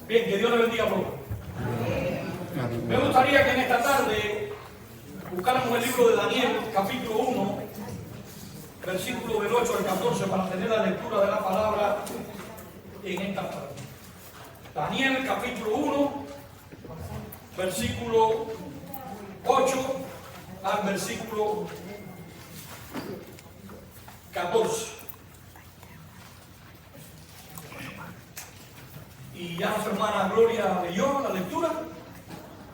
Bien, que Dios le bendiga a todos. Me gustaría que en esta tarde buscáramos el libro de Daniel, capítulo 1, versículo del 8 al 14, para tener la lectura de la palabra en esta tarde. Daniel, capítulo 1, versículo 8 al versículo 14. Y ya nuestra hermana Gloria leyó la lectura,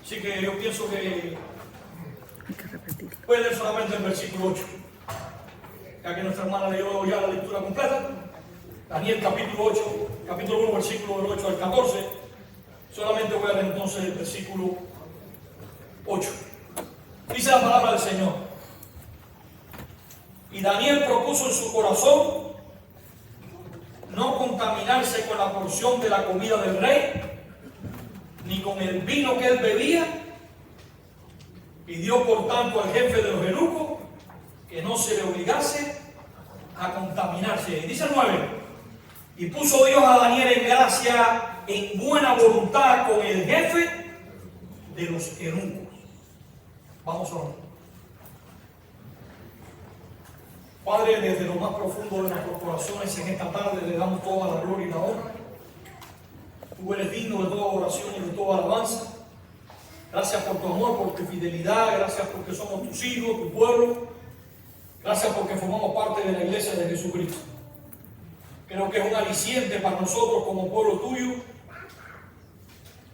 así que yo pienso que puede leer solamente el versículo 8, ya que nuestra hermana leyó ya la lectura completa. Daniel capítulo 8, capítulo 1, versículo del 8 al 14, solamente voy a leer entonces el versículo 8. Dice la palabra del Señor: y Daniel propuso en su corazón no contaminarse con la porción de la comida del rey, ni con el vino que él bebía. Pidió por tanto al jefe de los eunucos que no se le obligase a contaminarse. Y dice el 9: y puso Dios a Daniel en gracia, en buena voluntad con el jefe de los eunucos. Vamos a orar. Padre, desde lo más profundo de nuestros corazones en esta tarde le damos toda la gloria y la honra. Tú eres digno de toda oración y de toda alabanza. Gracias por tu amor, por tu fidelidad, gracias porque somos tus hijos, tu pueblo. Gracias porque formamos parte de la iglesia de Jesucristo. Creo que es un aliciente para nosotros como pueblo tuyo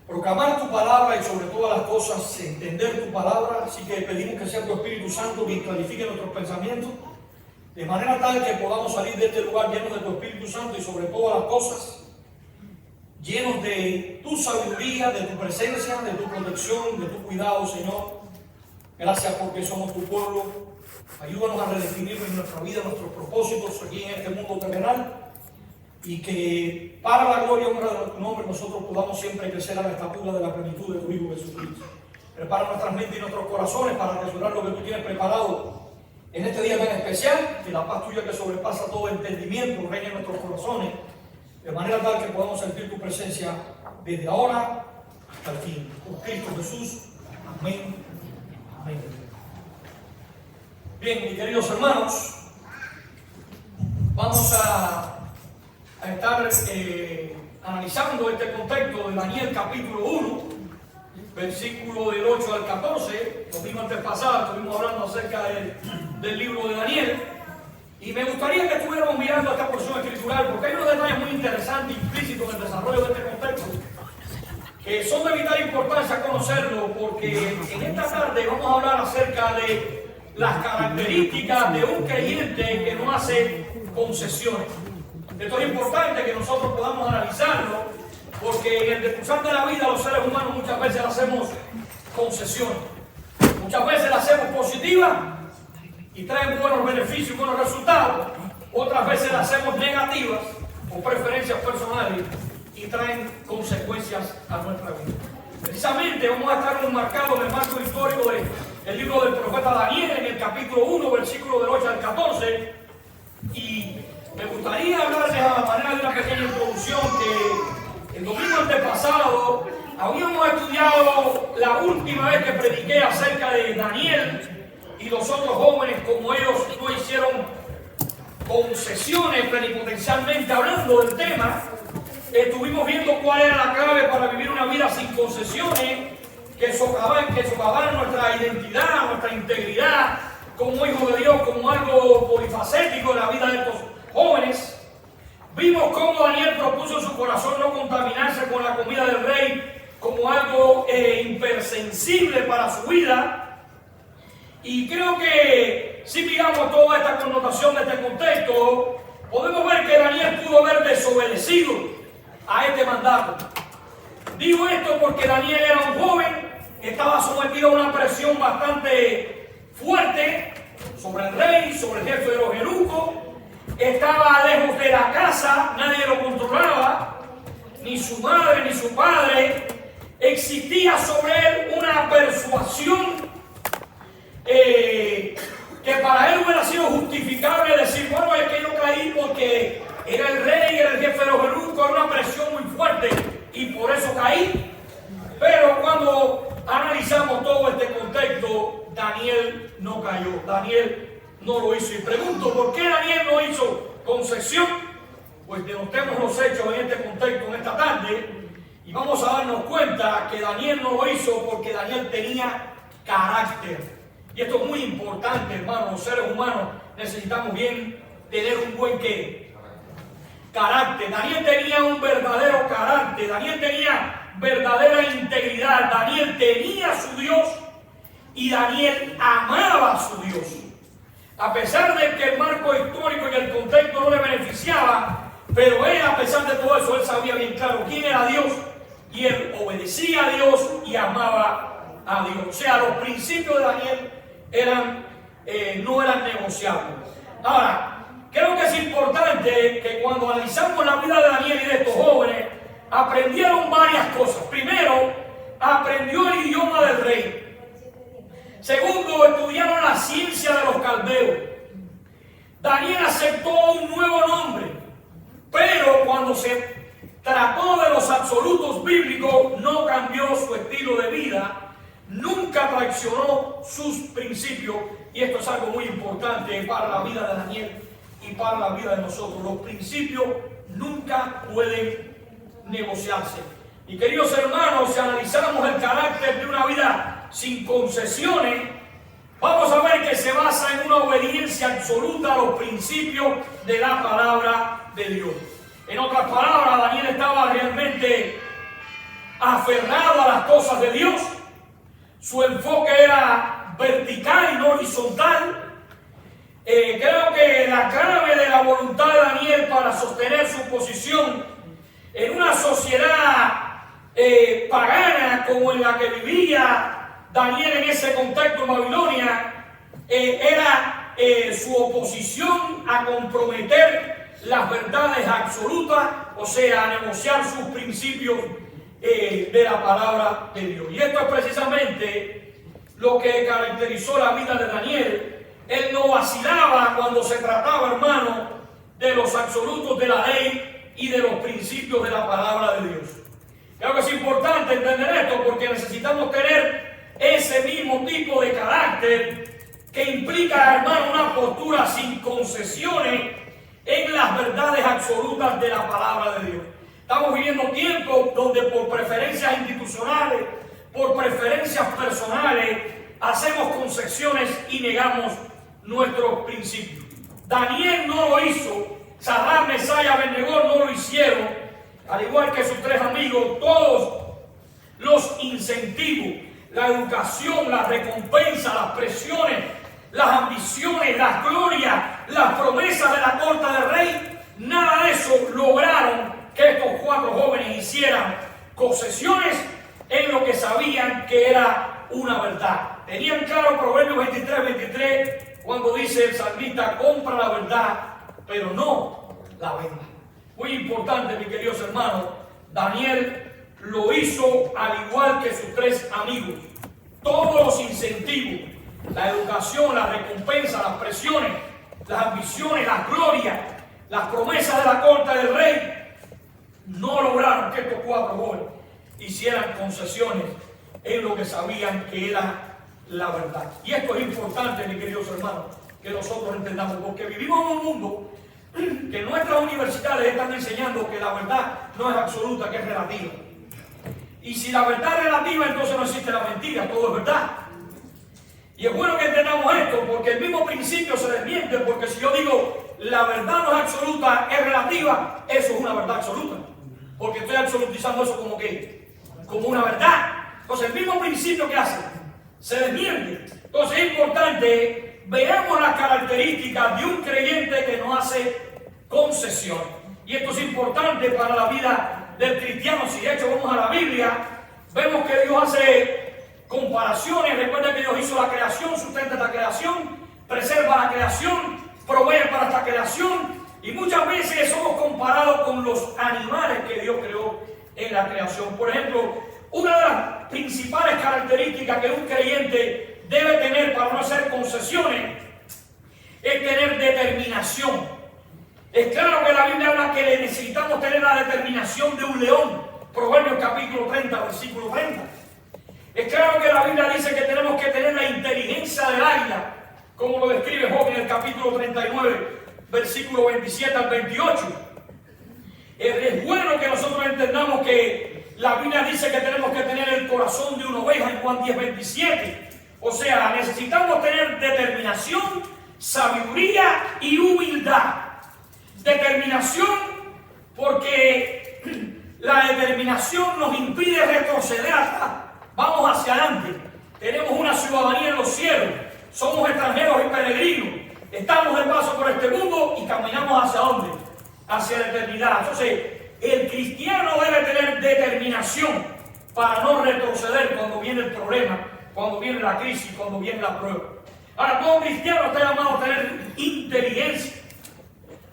proclamar tu palabra y sobre todas las cosas entender tu palabra. Así que pedimos que sea tu Espíritu Santo quien clarifique nuestros pensamientos, de manera tal que podamos salir de este lugar llenos de tu Espíritu Santo y sobre todas las cosas llenos de tu sabiduría, de tu presencia, de tu protección, de tu cuidado, Señor. Gracias porque somos tu pueblo. Ayúdanos a redefinir en nuestra vida nuestros propósitos aquí en este mundo terrenal, y que para la gloria y honra de tu nombre nosotros podamos siempre crecer a la estatura de la plenitud de tu Hijo Jesucristo. Prepara nuestras mentes y nuestros corazones para atesorar lo que tú tienes preparado en este día tan especial, que la paz tuya que sobrepasa todo entendimiento reine en nuestros corazones, de manera tal que podamos sentir tu presencia desde ahora hasta el fin. Por Cristo Jesús. Amén. Amén. Bien, mis queridos hermanos, vamos a estar analizando este contexto de Daniel capítulo 1, versículo del 8 al 14. Lo mismo antes pasado, estuvimos hablando acerca del libro de Daniel. Y me gustaría que estuviéramos mirando esta porción escritural, porque hay unos detalles muy interesantes implícitos en el desarrollo de este contexto, que son de vital importancia conocerlo, porque en esta tarde vamos a hablar acerca de las características de un creyente que no hace concesiones. Esto es importante que nosotros podamos analizarlo, porque en el decurso de la vida los seres humanos muchas veces hacemos concesiones. Muchas veces las hacemos positivas y traen buenos beneficios y buenos resultados. Otras veces las hacemos negativas o preferencias personales y traen consecuencias a nuestra vida. Precisamente vamos a estar enmarcados en el marco histórico del libro del profeta Daniel, en el capítulo 1, versículo del 8 al 14. Y me gustaría hablarles a la manera de una pequeña introducción que el domingo antepasado habíamos estudiado la última vez que prediqué acerca de Daniel y los otros jóvenes, como ellos no hicieron concesiones plenipotencialmente hablando del tema. Estuvimos viendo cuál era la clave para vivir una vida sin concesiones, que socavaran nuestra identidad, nuestra integridad como hijos de Dios, como algo polifacético en la vida de estos jóvenes. Vimos cómo Daniel propuso en su corazón no contaminarse con la comida del rey como algo hipersensible para su vida. Y creo que si miramos toda esta connotación de este contexto, podemos ver que Daniel pudo haber desobedecido a este mandato. Digo esto porque Daniel era un joven, estaba sometido a una presión bastante fuerte sobre el rey, sobre el jefe de los eunucos. Estaba lejos de la casa, nadie lo controlaba, ni su madre ni su padre. Existía sobre él una persuasión que para él hubiera sido justificable decir, bueno, es que yo caí porque era el rey, era el jefe de los eunucos, era una presión muy fuerte y por eso Daniel no lo hizo. Y pregunto, ¿por qué Daniel no hizo concesión? Pues denotemos los hechos en este contexto, en esta tarde, y vamos a darnos cuenta que Daniel no lo hizo porque Daniel tenía carácter. Y esto es muy importante, hermanos. Los seres humanos necesitamos bien tener un buen ¿qué? Carácter. Daniel tenía un verdadero carácter. Daniel tenía verdadera integridad. Daniel tenía a su Dios y Daniel amaba a su Dios. A pesar de que el marco histórico y el contexto no le beneficiaba, pero él, a pesar de todo eso, él sabía bien claro quién era Dios y él obedecía a Dios y amaba a Dios. O sea, los principios de Daniel no eran negociables. Ahora, creo que es importante que cuando analizamos la vida de Daniel y de estos jóvenes, aprendieron varias cosas. Primero, aprendió el idioma del rey. Segundo, estudiaron la ciencia de los caldeos. Daniel aceptó un nuevo nombre, pero cuando se trató de los absolutos bíblicos, no cambió su estilo de vida, nunca traicionó sus principios. Y esto es algo muy importante para la vida de Daniel y para la vida de nosotros. Los principios nunca pueden negociarse. Y queridos hermanos, si analizamos el carácter de una vida sin concesiones, vamos a ver que se basa en una obediencia absoluta a los principios de la palabra de Dios. En otras palabras, Daniel estaba realmente aferrado a las cosas de Dios. Su enfoque era vertical y no horizontal. Creo que la clave de la voluntad de Daniel para sostener su posición en una sociedad pagana como en la que vivía Daniel en ese contexto en Babilonia, era su oposición a comprometer las verdades absolutas, o sea, a negociar sus principios de la palabra de Dios. Y esto es precisamente lo que caracterizó la vida de Daniel. Él no vacilaba cuando se trataba, hermano, de los absolutos de la ley y de los principios de la palabra de Dios. Creo que es importante entender esto porque necesitamos tener ese mismo tipo de carácter que implica, hermano, una postura sin concesiones en las verdades absolutas de la palabra de Dios. Estamos viviendo tiempos donde por preferencias institucionales, por preferencias personales, hacemos concesiones y negamos nuestros principios. Daniel no lo hizo, Sadrach, Mesach y Abednego no lo hicieron, al igual que sus tres amigos. Todos los incentivos, la educación, la recompensa, las presiones, las ambiciones, las glorias, las promesas de la corte del rey, nada de eso lograron que estos cuatro jóvenes hicieran concesiones en lo que sabían que era una verdad. Tenían claro Proverbios 23:23 cuando dice el salmista: compra la verdad, pero no la venda. Muy importante, mis queridos hermanos, Daniel lo hizo al igual que sus tres amigos. Todos los incentivos, la educación, la recompensa, las presiones, las ambiciones, las glorias, las promesas de la corte del rey, no lograron que estos cuatro jóvenes hicieran concesiones en lo que sabían que era la verdad. Y esto es importante, mis queridos hermanos, que nosotros entendamos, porque vivimos en un mundo que nuestras universidades están enseñando que la verdad no es absoluta, que es relativa. Y si la verdad es relativa, entonces no existe la mentira, todo es verdad. Y es bueno que entendamos esto, porque el mismo principio se desmiente, porque si yo digo la verdad no es absoluta, es relativa, eso es una verdad absoluta. Porque estoy absolutizando eso como que, como una verdad. Entonces el mismo principio que hace, se desmiente. Entonces es importante, veamos las características de un creyente que no hace concesión. Y esto es importante para la vida del cristiano. Si de hecho vamos a la Biblia, vemos que Dios hace comparaciones. Recuerda que Dios hizo la creación, sustenta esta creación, preserva la creación, provee para esta creación. Y muchas veces somos comparados con los animales que Dios creó en la creación. Por ejemplo, una de las principales características que un creyente debe tener para no hacer concesiones es tener determinación. Es claro que la Biblia habla que necesitamos tener la determinación de un león. Proverbios capítulo 30, versículo 30. Es claro que la Biblia dice que tenemos que tener la inteligencia del águila, como lo describe Job en el capítulo 39, versículo 27 al 28. Es bueno que nosotros entendamos que la Biblia dice que tenemos que tener el corazón de una oveja en Juan 10, 27. O sea, necesitamos tener determinación, sabiduría y humildad. Determinación, porque la determinación nos impide retroceder atrás. Vamos hacia adelante. Tenemos una ciudadanía en los cielos. Somos extranjeros y peregrinos. Estamos de paso por este mundo y caminamos hacia dónde? Hacia la eternidad. Entonces, el cristiano debe tener determinación para no retroceder cuando viene el problema, cuando viene la crisis, cuando viene la prueba. Ahora, todo cristiano está llamado a tener inteligencia.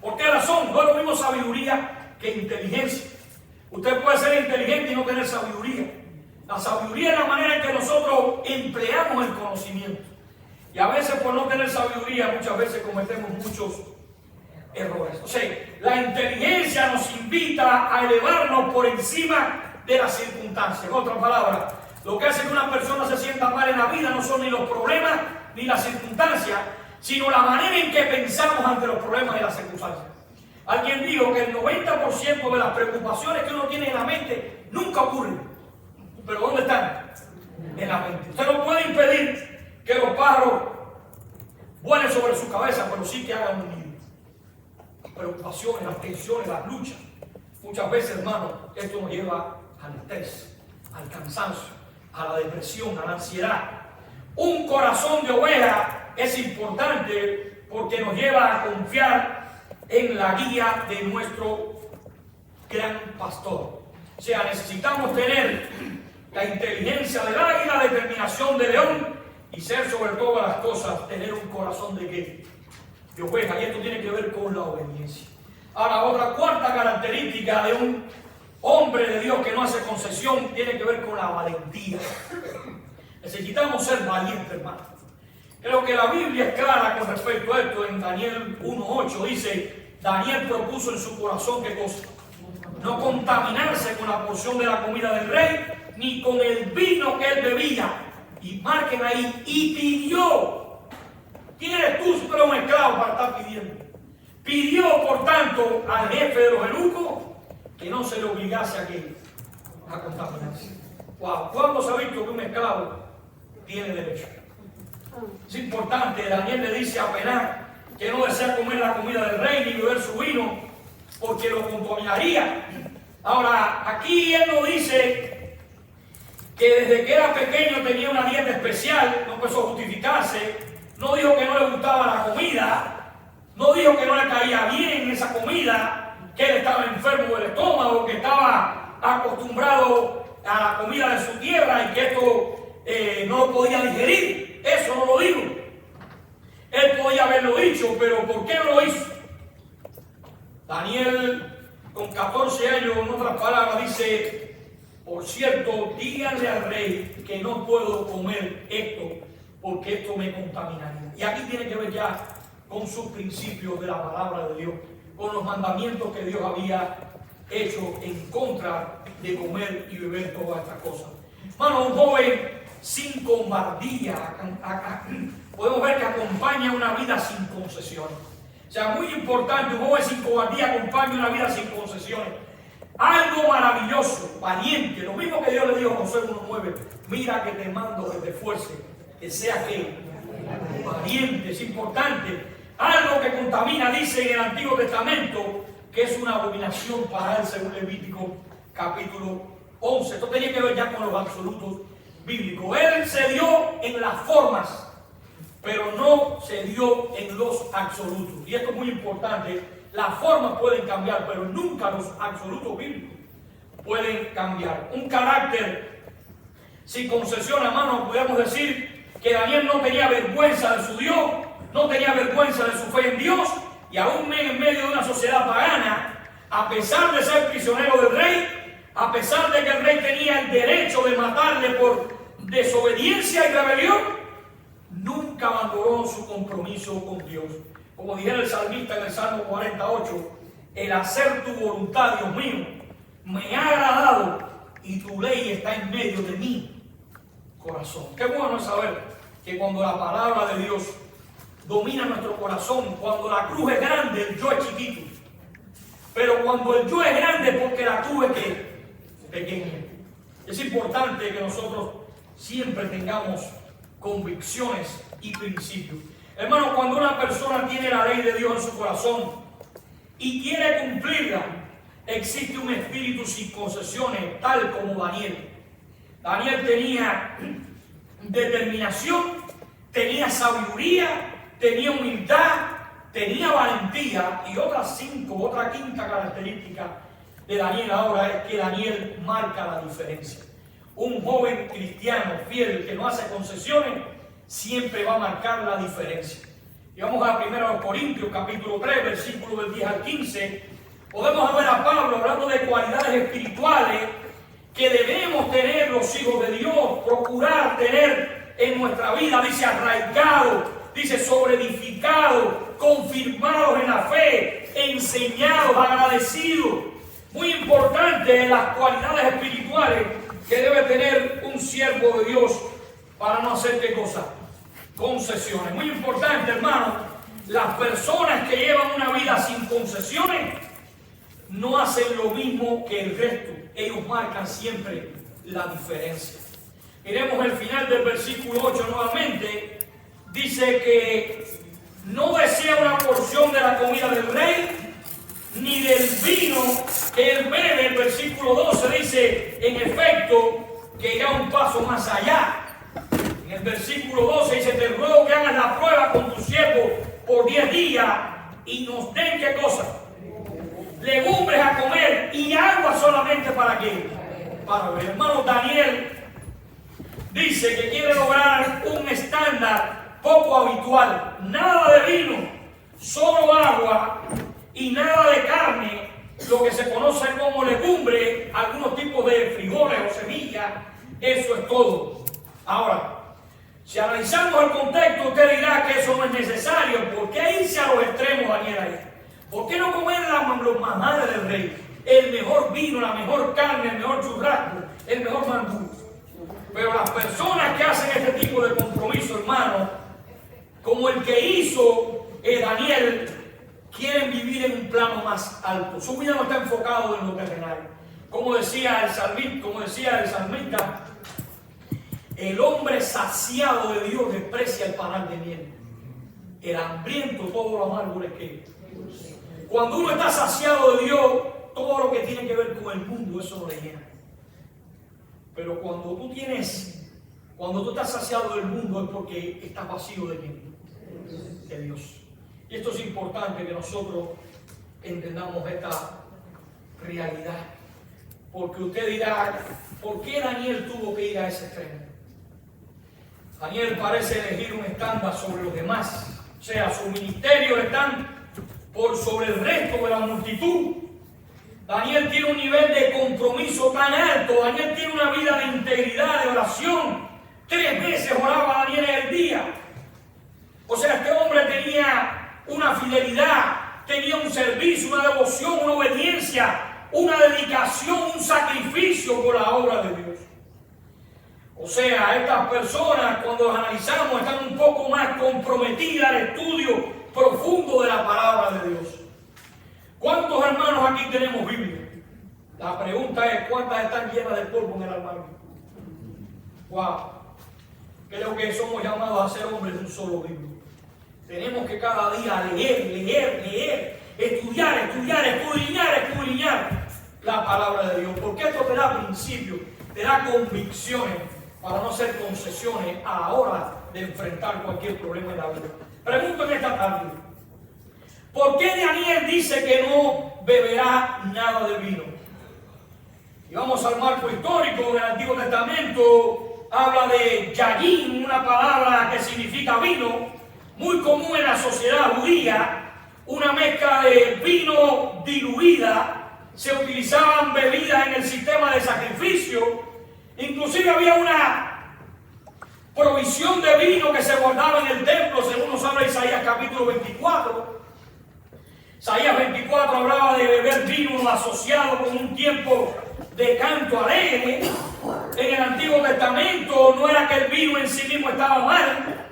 ¿Por qué razón? No es lo mismo sabiduría que inteligencia. Usted puede ser inteligente y no tener sabiduría. La sabiduría es la manera en que nosotros empleamos el conocimiento. Y a veces por no tener sabiduría, muchas veces cometemos muchos errores. O sea, la inteligencia nos invita a elevarnos por encima de las circunstancias. En otras palabras, lo que hace que una persona se sienta mal en la vida no son ni los problemas ni las circunstancias, sino la manera en que pensamos ante los problemas y las circunstancias. Alguien dijo que el 90% de las preocupaciones que uno tiene en la mente nunca ocurren. ¿Pero dónde están? En la mente. Usted no puede impedir que los pájaros vuelen sobre su cabeza, pero sí que hagan un nido. Las preocupaciones, las tensiones, las luchas. Muchas veces, hermano, esto nos lleva al estrés, al cansancio, a la depresión, a la ansiedad. Un corazón de oveja es importante porque nos lleva a confiar en la guía de nuestro gran pastor. O sea, necesitamos tener la inteligencia del águila, la determinación de león y ser sobre todas las cosas, tener un corazón de qué? De oveja. Y esto tiene que ver con la obediencia. Ahora, otra cuarta característica de un hombre de Dios que no hace concesión tiene que ver con la valentía. Necesitamos ser valientes, hermano. Creo que la Biblia es clara con respecto a esto. En Daniel 1:8 dice, Daniel propuso en su corazón ¿qué cosa? No contaminarse con la porción de la comida del rey, ni con el vino que él bebía. Y marquen ahí, y pidió. ¿Quién eres tú si tú eres un esclavo para estar pidiendo? Pidió, por tanto, al jefe de los eunucos que no se le obligase a contaminarse. Wow, ¿cuándo se ha visto que un esclavo tiene derecho? Es importante, Daniel le dice a Pená que no desea comer la comida del rey ni beber su vino porque lo contaminaría. Ahora, aquí él no dice que desde que era pequeño tenía una dieta especial, no empezó a justificarse, no dijo que no le gustaba la comida, no dijo que no le caía bien esa comida, que él estaba enfermo del estómago, que estaba acostumbrado a la comida de su tierra y que esto no lo podía digerir. Eso no lo dijo. Él podía haberlo dicho, pero ¿por qué no lo hizo? Daniel, con 14 años, en otras palabras, dice, por cierto, díganle al rey que no puedo comer esto, porque esto me contaminaría. Y aquí tiene que ver ya con sus principios de la palabra de Dios, con los mandamientos que Dios había hecho en contra de comer y beber todas estas cosas. Hermano, un joven sin cobardía, podemos ver que acompaña una vida sin concesiones. O sea, muy importante, un joven sin cobardía acompaña una vida sin concesiones. Algo maravilloso, valiente, lo mismo que Dios le dijo a Josué 1:9, mira que te mando que te esfuerces, que sea que valiente, es importante. Algo que contamina, dice en el Antiguo Testamento, que es una abominación para él, según Levítico capítulo 11. Esto tenía que ver ya con los absolutos bíblicos. Él se dio en las formas, pero no se dio en los absolutos. Y esto es muy importante. Las formas pueden cambiar, pero nunca los absolutos bíblicos pueden cambiar. Un carácter sin concesión, hermano, podríamos decir que Daniel no tenía vergüenza de su Dios, no tenía vergüenza de su fe en Dios, y aún en medio de una sociedad pagana, a pesar de ser prisionero del rey, a pesar de que el rey tenía el derecho de matarle por desobediencia y rebelión, nunca abandonó su compromiso con Dios. Como dijera el salmista en el Salmo 48, el hacer tu voluntad, Dios mío, me ha agradado y tu ley está en medio de mi corazón. Qué bueno es saber que cuando la palabra de Dios domina nuestro corazón. Cuando la cruz es grande, el yo es chiquito. Pero cuando el yo es grande, porque la cruz es pequeña. Es importante que nosotros siempre tengamos convicciones y principios. Hermano, cuando una persona tiene la ley de Dios en su corazón y quiere cumplirla, existe un espíritu sin concesiones, tal como Daniel. Daniel tenía determinación, tenía sabiduría, tenía humildad, tenía valentía, y otra quinta característica de Daniel ahora es que Daniel marca la diferencia. Un joven cristiano fiel que no hace concesiones siempre va a marcar la diferencia. Y vamos a 1 Corintios capítulo 3, versículos del 10 al 15. Podemos ver a Pablo hablando de cualidades espirituales que debemos tener los hijos de Dios, procurar tener en nuestra vida. Dice arraigado, dice sobreedificado, confirmados en la fe, enseñados, agradecidos. Muy importante las cualidades espirituales que debe tener un siervo de Dios para no hacer qué cosa, concesiones. Muy importante, hermano, las personas que llevan una vida sin concesiones no hacen lo mismo que el resto. Ellos marcan siempre la diferencia. Miremos el final del versículo 8 nuevamente. Dice que no desea una porción de la comida del rey, ni del vino que él bebe. El versículo 12 dice, en efecto, que irá un paso más allá. En el versículo 12 dice, te ruego que hagas la prueba con tu siervo por 10 días y nos den ¿qué cosa? Legumbres a comer y agua solamente para qué? Para beber. Hermano, Daniel dice que quiere lograr un estándar poco habitual. Nada de vino, solo agua y nada de carne, lo que se conoce como legumbre, algunos tipos de frijoles o semillas. Eso es todo. Ahora, si analizamos el contexto, usted dirá que eso no es necesario. ¿Por qué irse a los extremos, Daniel, ahí? ¿Por qué no comer los manjares del rey? El mejor vino, la mejor carne, el mejor churrasco, el mejor mangú. Pero las personas que hacen este tipo de compromiso, hermano, como el que hizo Daniel, quieren vivir en un plano más alto. Su vida no está enfocado en lo terrenal. Como decía el salmista, el hombre saciado de Dios desprecia el panal de miel. El hambriento todo lo amargo le queda. Cuando uno está saciado de Dios, todo lo que tiene que ver con el mundo, eso no le llena. Pero cuando tú estás saciado del mundo es porque estás vacío de quién? De Dios. Y esto es importante que nosotros entendamos esta realidad. Porque usted dirá, ¿por qué Daniel tuvo que ir a ese extremo? Daniel parece elegir un estándar sobre los demás. O sea, sus ministerios están por sobre el resto de la multitud. Daniel tiene un nivel de compromiso tan alto. Daniel tiene una vida de integridad, de oración. 3 veces oraba Daniel en el día. O sea, este hombre tenía una fidelidad, tenía un servicio, una devoción, una obediencia, una dedicación, un sacrificio por la obra de Dios. O sea, estas personas, cuando las analizamos, están un poco más comprometidas al estudio profundo de la palabra de Dios. ¿Cuántos hermanos aquí tenemos Biblia? La pregunta es, ¿cuántas están llenas de polvo en el armario? Wow. Creo que somos llamados a ser hombres de un solo libro. Tenemos que cada día leer, estudiar, escudriñar la palabra de Dios. Porque esto te da principios, te da convicciones para no hacer concesiones a la hora de enfrentar cualquier problema en la vida. Pregunto en esta tarde, ¿por qué Daniel dice que no beberá nada de vino? Y vamos al marco histórico del Antiguo Testamento. Habla de yayin, una palabra que significa vino, muy común en la sociedad judía, una mezcla de vino diluida. Se utilizaban bebidas en el sistema de sacrificio. Inclusive había una provisión de vino que se guardaba en el templo, según nos habla Isaías capítulo 24. Isaías 24 hablaba de beber vino asociado con un tiempo de canto alegre. En el Antiguo Testamento no era que el vino en sí mismo estaba mal,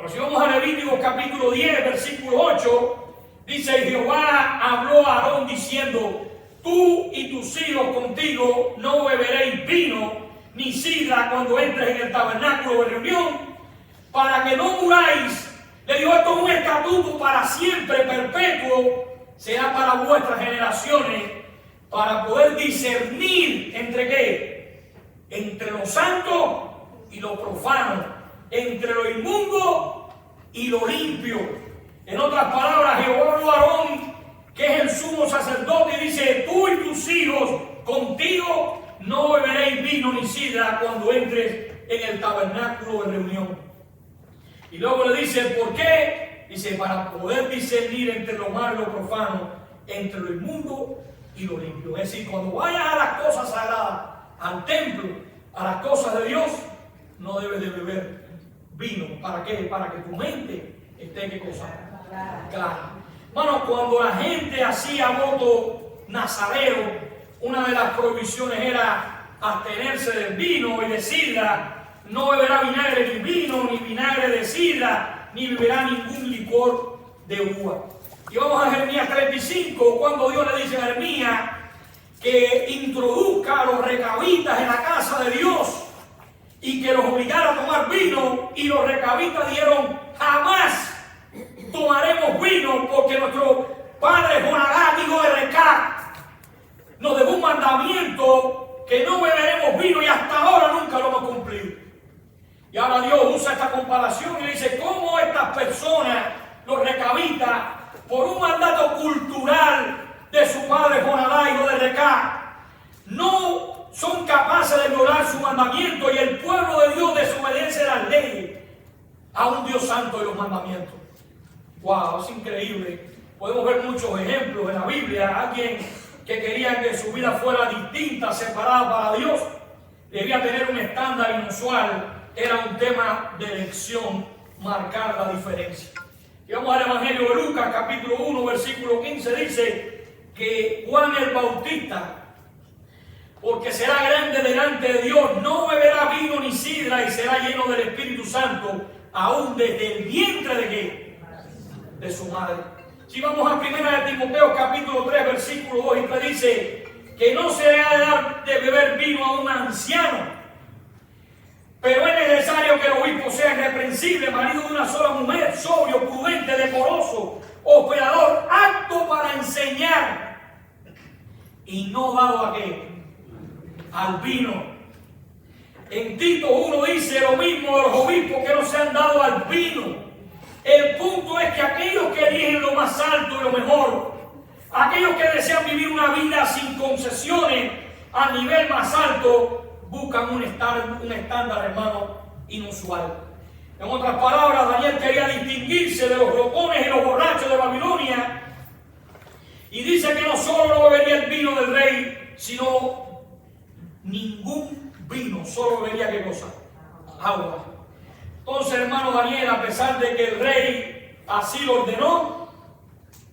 Pero si vamos a Levítico capítulo 10, versículo 8, dice: Jehová habló a Aarón diciendo: tú y tus hijos contigo no beberéis vino ni sidra cuando entres en el tabernáculo de reunión, para que no muráis. Le dijo: esto es un estatuto para siempre, perpetuo, será para vuestras generaciones, para poder discernir entre qué, entre lo santo y lo profano, entre lo inmundo y lo limpio. En otras palabras, Jehová habló a Aarón, que es el sumo sacerdote, y dice: tú y tus hijos contigo no beberéis vino ni sidra cuando entres en el tabernáculo de reunión. Y luego le dice: ¿por qué? Dice: para poder discernir entre lo malo y lo profano, entre lo inmundo y lo limpio. Es decir, cuando vayas a las cosas sagradas, al templo, a las cosas de Dios, no debes de beber vino. ¿Para qué? Para que tu mente esté, ¿qué cosa? Clara. Bueno, cuando la gente hacía voto nazareo, una de las prohibiciones era abstenerse del vino y de sidra. No beberá vinagre ni vino, ni vinagre de sidra, ni beberá ningún licor de uva. Y vamos a Jeremías 35, cuando Dios le dice a Jeremías que introduzca a los recabitas en la casa de Dios y que los obligara a tomar vino, y los recabitas dijeron: jamás tomaremos vino, porque nuestro padre Jonadab, hijo de Recab, nos dejó un mandamiento que no beberemos vino, y hasta ahora nunca lo hemos cumplido. Y ahora Dios usa esta comparación y dice: ¿cómo estas personas, los recabitas, por un mandato cultural de su padre Jonadab, hijo de Recab, no son capaces de violar su mandamiento, y el pueblo de Dios desobedece las leyes a un Dios santo de los mandamientos? ¡Wow! Es increíble. Podemos ver muchos ejemplos en la Biblia. Alguien que quería que su vida fuera distinta, separada para Dios, debía tener un estándar inusual. Era un tema de elección, marcar la diferencia. Y vamos al Evangelio de Lucas, capítulo 1, versículo 15, dice que Juan el Bautista, porque será grande delante de Dios, no beberá vino ni sidra, y será lleno del Espíritu Santo, aún desde el vientre de ¿qué? De su madre. Si vamos a 1 de Timoteo, capítulo 3, versículo 2 y 3, dice que no se le ha de dar de beber vino a un anciano, pero es necesario que el obispo sea irreprensible, marido de una sola mujer, sobrio, prudente, decoroso, hospedador, apto para enseñar, y no dado a ¿qué? Al vino. En Tito 1 dice lo mismo de los obispos, que no se han dado al vino. El punto es que aquellos que eligen lo más alto y lo mejor, aquellos que desean vivir una vida sin concesiones a nivel más alto, buscan un estándar, hermano, inusual. En otras palabras, Daniel quería distinguirse de los glotones y los borrachos de Babilonia, y dice que no solo no bebería el vino del rey, sino ningún vino, solo bebería ¿qué cosa? Agua. Entonces, hermano Daniel, a pesar de que el rey así lo ordenó,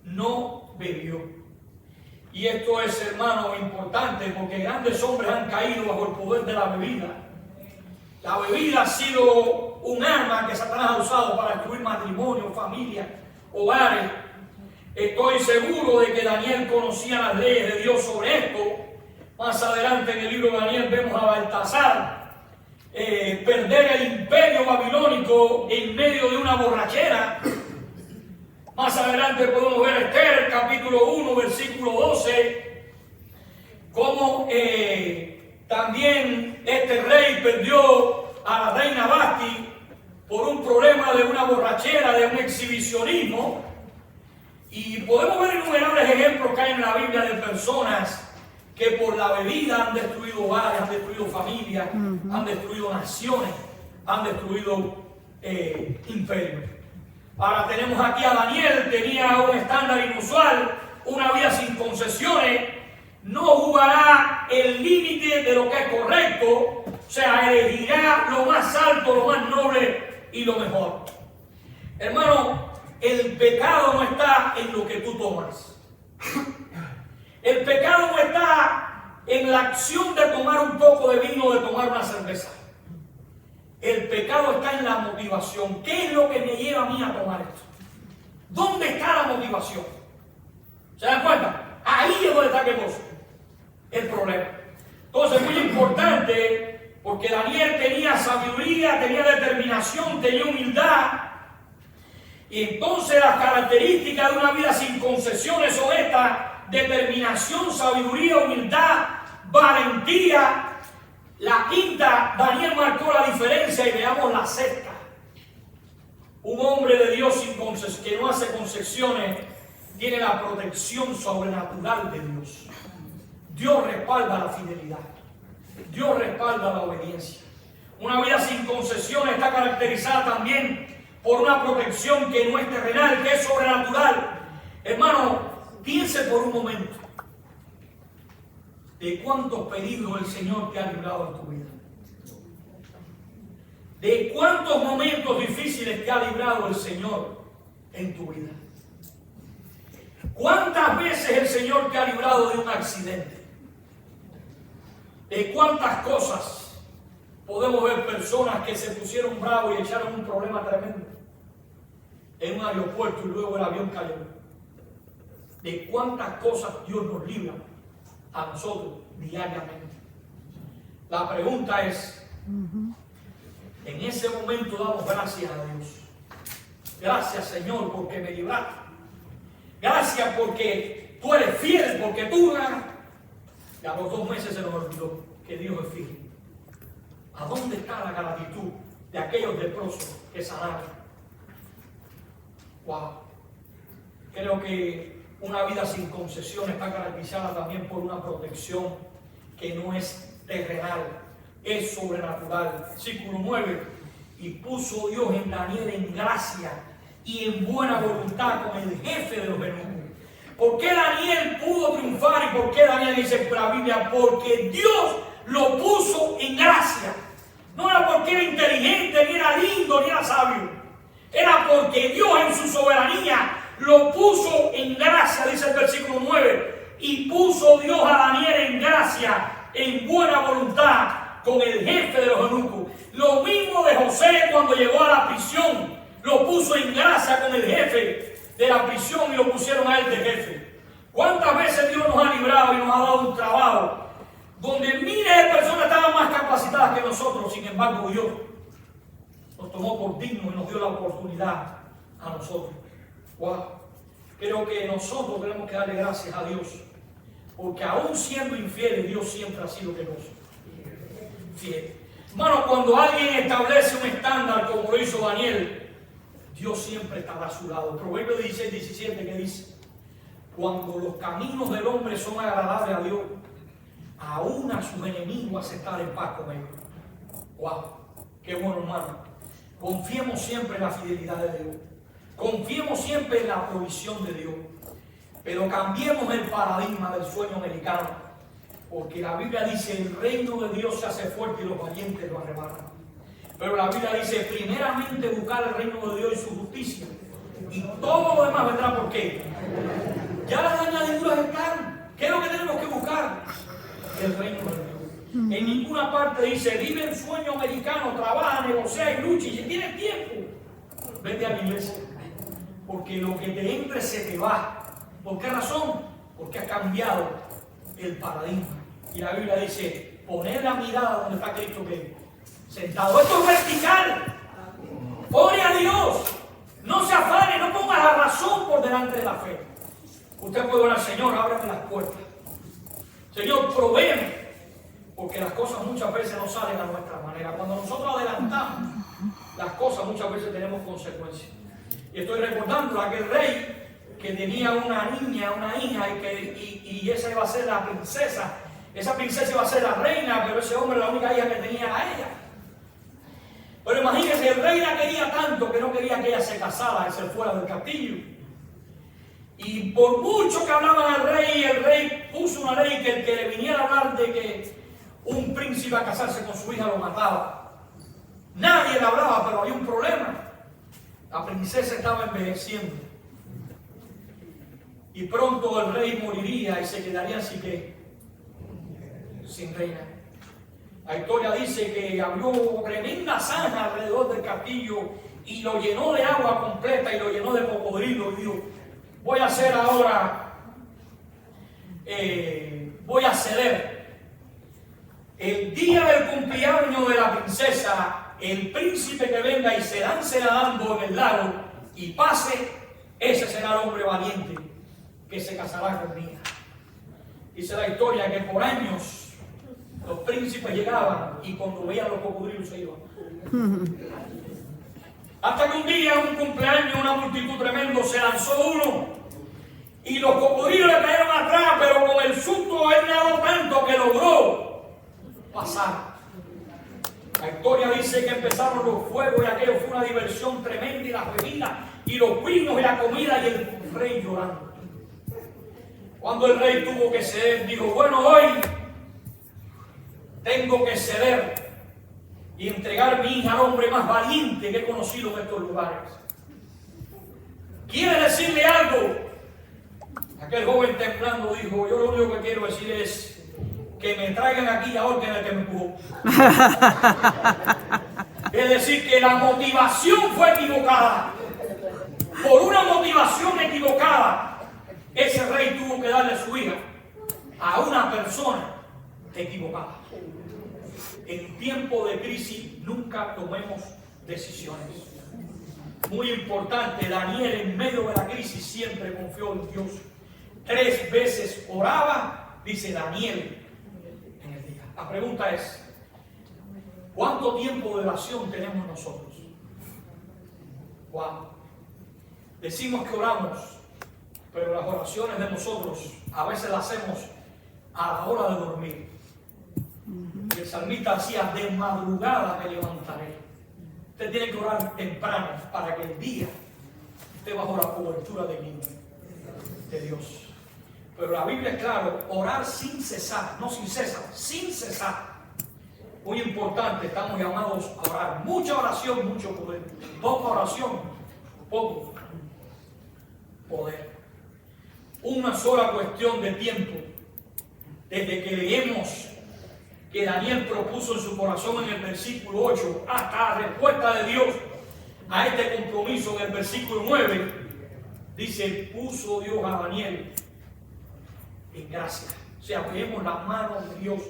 no bebió. Y esto es, hermano, importante, porque grandes hombres han caído bajo el poder de la bebida. La bebida ha sido un arma que Satanás ha usado para destruir matrimonios, familias, hogares. Estoy seguro de que Daniel conocía las leyes de Dios sobre esto. Más adelante en el libro de Daniel vemos a Baltasar perder el imperio babilónico en medio de una borrachera. Más adelante podemos ver Esther, capítulo 1, versículo 12, cómo también este rey perdió a la reina Basti por un problema de una borrachera, de un exhibicionismo. Y podemos ver innumerables ejemplos que hay en la Biblia de personas que por la bebida han destruido hogares, han destruido familias, han destruido naciones, han destruido imperios. Ahora tenemos aquí a Daniel, tenía un estándar inusual, una vida sin concesiones, no jugará el límite de lo que es correcto, o sea, elegirá lo más alto, lo más noble y lo mejor. Hermano, el pecado no está en lo que tú tomas. El pecado no está en la acción de tomar un poco de vino o de tomar una cerveza. El pecado está en la motivación. ¿Qué es lo que me lleva a mí a tomar esto? ¿Dónde está la motivación? ¿Se dan cuenta? Ahí es donde está, ¿qué cosa? El problema. Entonces es muy importante, porque Daniel tenía sabiduría, tenía determinación, tenía humildad. Y entonces las características de una vida sin concesiones son estas: determinación, sabiduría, humildad, valentía. La quinta, Daniel marcó la diferencia, y veamos la sexta. Un hombre de Dios que no hace concesiones tiene la protección sobrenatural de Dios. Dios respalda la fidelidad. Dios respalda la obediencia. Una vida sin concesiones está caracterizada también por una protección que no es terrenal, que es sobrenatural. Hermano, piense por un momento de cuántos peligros el Señor te ha librado en tu vida. De cuántos momentos difíciles te ha librado el Señor en tu vida. ¿Cuántas veces el Señor te ha librado de un accidente? ¿De cuántas cosas podemos ver personas que se pusieron bravos y echaron un problema tremendo en un aeropuerto y luego el avión cayó? ¿De cuántas cosas Dios nos libra a nosotros diariamente? La pregunta es, en ese momento damos gracias a Dios. Gracias, Señor, porque me libraste. Gracias porque tú eres fiel, porque tú ganas. Y a los 2 meses se nos olvidó que Dios es fiel. ¿A dónde está la gratitud de aquellos leprosos que sanaron? Wow. Creo que una vida sin concesión está caracterizada también por una protección que no es terrenal, es sobrenatural. Versículo 9. Y puso Dios en Daniel en gracia y en buena voluntad con el jefe de los eunucos. ¿Por qué Daniel pudo triunfar y por qué Daniel dice por la Biblia? Porque Dios lo puso en gracia. No era porque era inteligente, ni era lindo, ni era sabio. Era porque Dios en su soberanía lo puso en gracia, dice el versículo 9. Y puso Dios a Daniel en gracia, en buena voluntad con el jefe de los eunucos. Lo mismo de José cuando llegó a la prisión. Lo puso en gracia con el jefe de la prisión y lo pusieron a él de jefe. ¿Cuántas veces Dios nos ha librado y nos ha dado un trabajo donde miles de personas estaban más capacitadas que nosotros? Sin embargo, Dios nos tomó por dignos y nos dio la oportunidad a nosotros. Wow. Creo que nosotros tenemos que darle gracias a Dios, porque aún siendo infieles, Dios siempre ha sido fiel. Hermano, cuando alguien establece un estándar como lo hizo Daniel, Dios siempre estará a su lado. Proverbios 16:17 que dice: cuando los caminos del hombre son agradables a Dios, aún a sus enemigos hace estar en paz con ellos. Wow, qué bueno, hermano. Confiemos siempre en la fidelidad de Dios. Confiemos siempre en la provisión de Dios. Pero cambiemos el paradigma del sueño americano, porque la Biblia dice: el reino de Dios se hace fuerte y los valientes lo arrebatan. Pero la Biblia dice: primeramente buscar el reino de Dios y su justicia, y todo lo demás vendrá. ¿Por qué? Ya las añadiduras están. ¿Qué es lo que tenemos que buscar? El reino de Dios. En ninguna parte dice: vive el sueño americano, trabaja, negocia y lucha, y si tienes tiempo, vete a la iglesia, porque lo que te entre se te va. ¿Por qué razón? Porque ha cambiado el paradigma. Y la Biblia dice: poner la mirada donde está Cristo que sentado. Esto es vertical. Ore a Dios. No se afane, no ponga la razón por delante de la fe. Usted puede orar: Señor, ábreme las puertas. Señor, provéeme. Porque las cosas muchas veces no salen a nuestra manera. Cuando nosotros adelantamos las cosas, muchas veces tenemos consecuencias. Y estoy recordando a aquel rey que tenía una niña, una hija, y esa iba a ser la princesa. Esa princesa iba a ser la reina, pero ese hombre la única hija que tenía era ella. Pero imagínense, el rey la quería tanto que no quería que ella se casara y se fuera del castillo. Y por mucho que hablaban al rey, el rey puso una ley que el que le viniera a hablar de que un príncipe a casarse con su hija lo mataba. Nadie le hablaba, pero había un problema. La princesa estaba envejeciendo. Y pronto el rey moriría y se quedaría así que sin reina. La historia dice que abrió tremenda zanja alrededor del castillo y lo llenó de agua completa y lo llenó de cocodrilos. Y dijo, voy a hacer ahora, voy a ceder. El día del cumpleaños de la princesa, el príncipe que venga y se lance nadando en el lago y pase, ese será el hombre valiente que se casará conmigo. Dice la historia que por años los príncipes llegaban y cuando veían los cocodrilos se iban. Hasta que un día, un cumpleaños, una multitud tremendo, se lanzó uno y los cocodrilos le cayeron atrás, pero con el susto él nadó tanto que logró pasar. La historia dice que empezaron los fuegos y aquello fue una diversión tremenda, y las bebidas y los vinos y la comida y el rey llorando. Cuando el rey tuvo que ceder, dijo, bueno, hoy tengo que ceder y entregar mi hija al hombre más valiente que he conocido en estos lugares. ¿Quiere decirle algo? Aquel joven temblando dijo, yo lo único que quiero decir es que me traigan aquí a orden el que me empujó. Es decir, que la motivación fue equivocada. Por una motivación equivocada, ese rey tuvo que darle su hija a una persona equivocada. En tiempo de crisis nunca tomemos decisiones. Muy importante, Daniel en medio de la crisis siempre confió en Dios. 3 veces oraba, dice Daniel, en el día. La pregunta es, ¿cuánto tiempo de oración tenemos nosotros? ¿Cuánto? Decimos que oramos, pero las oraciones de nosotros a veces las hacemos a la hora de dormir. Y el salmista decía, de madrugada me levantaré. Usted tiene que orar temprano para que el día esté bajo la cobertura de Dios. Pero la Biblia es claro, orar sin cesar, no sin cesar, sin cesar. Muy importante, estamos llamados a orar. Mucha oración, mucho poder. Poca oración, poco poder. Una sola cuestión de tiempo. Desde que leemos que Daniel propuso en su corazón en el versículo 8 hasta la respuesta de Dios a este compromiso en el versículo 9, dice, puso Dios a Daniel en gracia. O sea, vemos las manos de Dios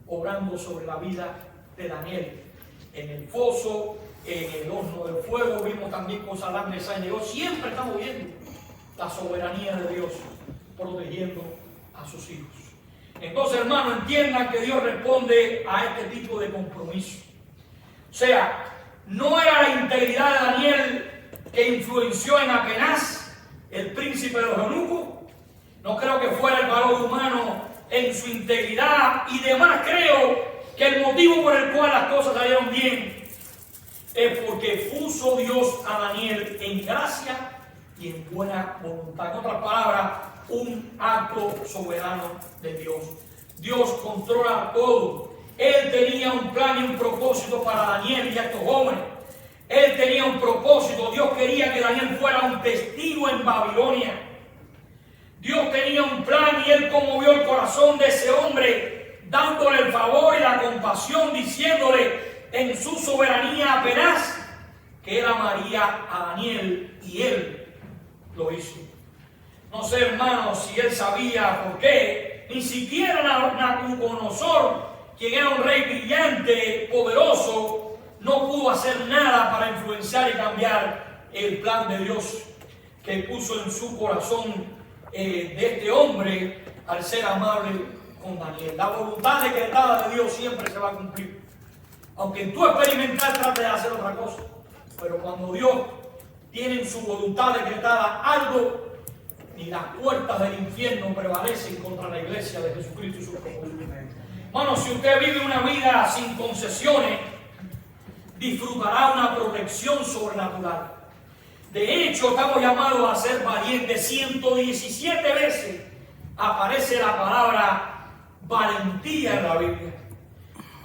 obrando sobre la vida de Daniel. En el foso, en el horno del fuego, vimos también cosas grandes de Dios. Siempre estamos viendo la soberanía de Dios protegiendo a sus hijos. Entonces, hermano, entiendan que Dios responde a este tipo de compromiso. O sea, no era la integridad de Daniel que influenció en Apenaz, el príncipe de los eunucos. No creo que fuera el valor humano en su integridad y demás. Creo que el motivo por el cual las cosas salieron bien es porque puso Dios a Daniel en gracia y en buena voluntad. En otras palabras, un acto soberano de Dios. Dios controla todo. Él tenía un plan y un propósito para Daniel y a estos jóvenes. Él tenía un propósito. Dios quería que Daniel fuera un testigo en Babilonia. Dios tenía un plan y Él conmovió el corazón de ese hombre, dándole el favor y la compasión, diciéndole en su soberanía apenas que Él amaría a Daniel, y Él lo hizo. No sé, hermanos, si Él sabía por qué. Ni siquiera Nabucodonosor, quien era un rey brillante, poderoso, no pudo hacer nada para influenciar y cambiar el plan de Dios que puso en su corazón de este hombre al ser amable con Daniel. La voluntad decretada de Dios siempre se va a cumplir. Aunque en tu experimental trate de hacer otra cosa. Pero cuando Dios tiene en su voluntad decretada algo, ni las puertas del infierno prevalecen contra la iglesia de Jesucristo y su propósito. Hermano, si usted vive una vida sin concesiones, disfrutará una protección sobrenatural. De hecho, estamos llamados a ser valientes. 117 veces aparece la palabra valentía en la Biblia.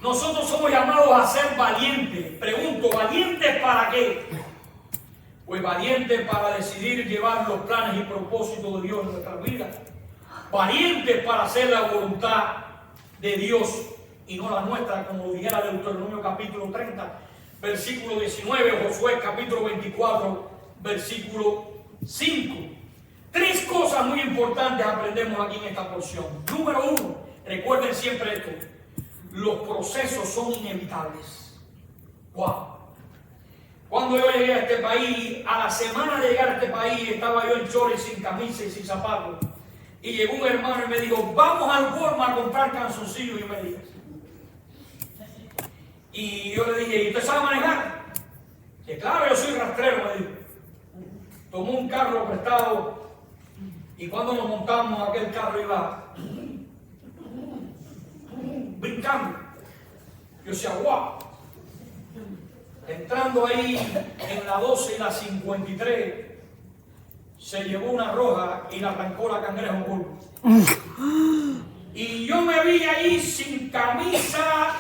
Nosotros somos llamados a ser valientes. Pregunto, ¿valientes para qué? Pues valientes para decidir llevar los planes y propósitos de Dios en nuestra vida. Valientes para hacer la voluntad de Dios y no la nuestra, como lo dijera Deuteronomio capítulo 30, versículo 19, o Josué capítulo 24, versículo 5. Tres cosas muy importantes aprendemos aquí en esta porción. Número uno, recuerden siempre esto: los procesos son inevitables. Wow. Cuando yo llegué a este país, a la semana de llegar a este país, estaba yo en chores, sin camisa y sin zapatos. Y llegó un hermano y me dijo: vamos al Walmart a comprar calzoncillos y medias. Y yo le dije: ¿y usted sabe manejar? Que claro, yo soy rastrero, me dijo. Tomó un carro prestado y cuando nos montamos, aquel carro iba brincando. Yo decía: wow. Entrando ahí en la 12 y la 53, se llevó una roja y la arrancó la cangreja un polvo. Y yo me vi ahí sin camisa,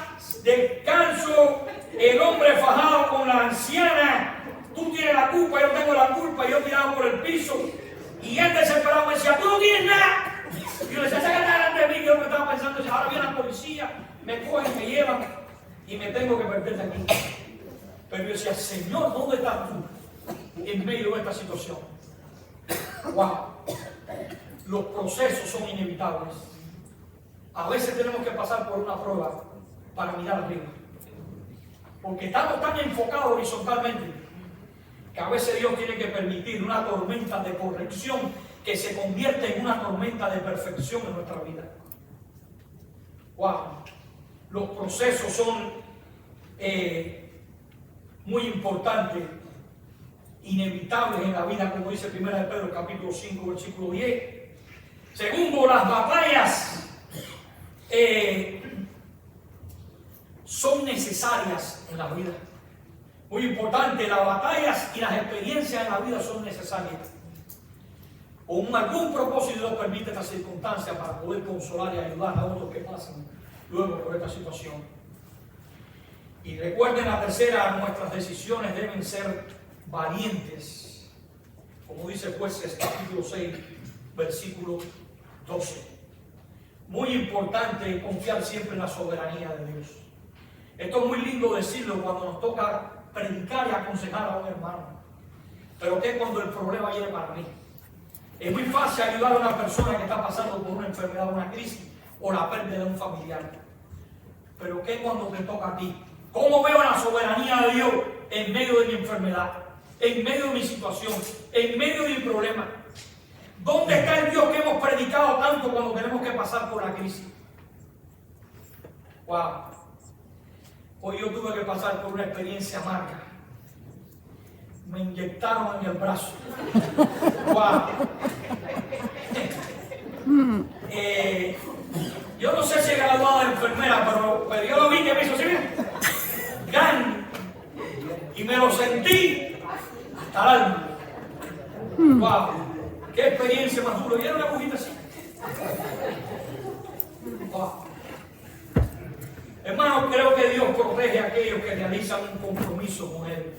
descalzo, el hombre fajado con la anciana. Tú tienes la culpa, yo tengo la culpa, y yo tirado por el piso. Y él desesperado me decía: tú no tienes nada. Y yo le decía: sácate delante de mí. Y yo me estaba pensando: ahora viene la policía, me cogen, me llevan y me tengo que perder de aquí. Pero yo decía: Señor, ¿dónde estás tú en medio de esta situación? Wow. Los procesos son inevitables. A veces tenemos que pasar por una prueba para mirar arriba, porque estamos tan enfocados horizontalmente que a veces Dios tiene que permitir una tormenta de corrección que se convierte en una tormenta de perfección en nuestra vida. Wow. Los procesos son muy importantes, inevitables en la vida, como dice 1 de Pedro capítulo 5 versículo 10. Segundo, las batallas son necesarias en la vida. Muy importante, las batallas y las experiencias en la vida son necesarias. Con algún propósito Dios permite estas circunstancias para poder consolar y ayudar a otros que pasan luego por esta situación. Y recuerden la tercera: nuestras decisiones deben ser valientes, como dice Jueces capítulo 6 versículo 12. Muy importante confiar siempre en la soberanía de Dios. Esto es muy lindo decirlo cuando nos toca predicar y aconsejar a un hermano, pero ¿qué cuando el problema viene para mí? Es muy fácil ayudar a una persona que está pasando por una enfermedad, una crisis o la pérdida de un familiar, pero ¿qué cuando te toca a ti? ¿Cómo veo la soberanía de Dios en medio de mi enfermedad, en medio de mi situación, en medio de mi problema? ¿Dónde está el Dios que hemos predicado tanto cuando tenemos que pasar por la crisis? Wow. Hoy yo tuve que pasar por una experiencia amarga. Me inyectaron en el brazo. Wow. Yo no sé si he graduado de enfermera, pero yo lo vi que me hizo así, gan, y me lo sentí hasta el alma. Wow. Qué experiencia más dura. ¿Vieron una agujita así? Wow. Hermanos, creo que Dios protege a aquellos que realizan un compromiso con Él.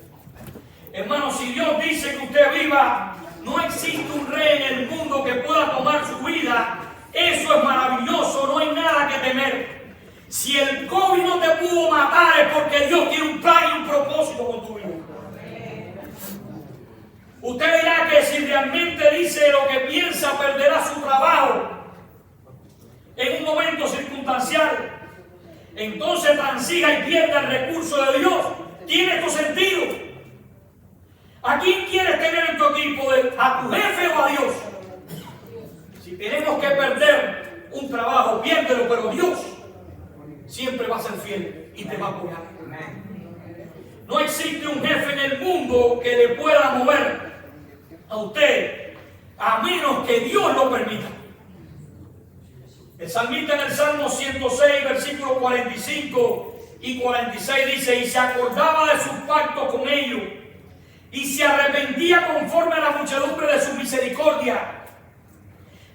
Hermanos, si Dios dice que usted viva, no existe un rey en el mundo que pueda tomar su vida. Eso es maravilloso, no hay nada que temer. Si el COVID no te pudo matar es porque Dios tiene un plan y un propósito con tu vida. Usted dirá que si realmente dice lo que piensa, perderá su trabajo en un momento circunstancial. Entonces transija y pierda el recurso de Dios. ¿Tiene esto sentido? ¿A quién quieres tener en tu equipo? ¿A tu jefe o a Dios? Si tenemos que perder un trabajo, piérdelo, pero Dios siempre va a ser fiel y te va a apoyar. No existe un jefe en el mundo que le pueda mover a usted, a menos que Dios lo permita. El salmista en el Salmo 106, versículos 45 y 46 dice: y se acordaba de sus pactos con ellos, y se arrepentía conforme a la muchedumbre de su misericordia.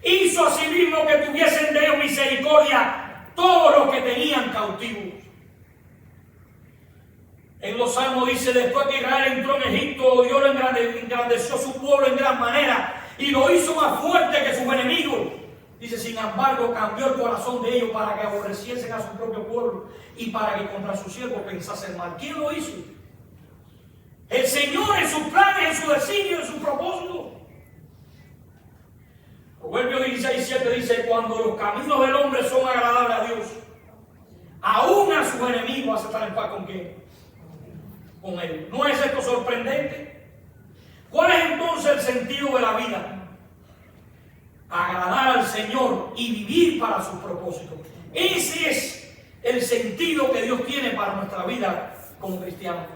Hizo asimismo que tuviesen de ellos misericordia todos los que tenían cautivos. En los Salmos dice: después que Israel entró en Egipto, Dios engrandeció su pueblo en gran manera y lo hizo más fuerte que sus enemigos. Dice, sin embargo, cambió el corazón de ellos para que aborreciesen a su propio pueblo y para que contra sus siervos pensasen mal. ¿Quién lo hizo? El Señor en sus planes, en su designio, en su propósito. Proverbios 16:7 dice, cuando los caminos del hombre son agradables a Dios, aún a sus enemigos hace estar en paz con quién. Con él. ¿No es esto sorprendente? ¿Cuál es entonces el sentido de la vida? Agradar al Señor y vivir para sus propósitos. Ese es el sentido que Dios tiene para nuestra vida como cristianos.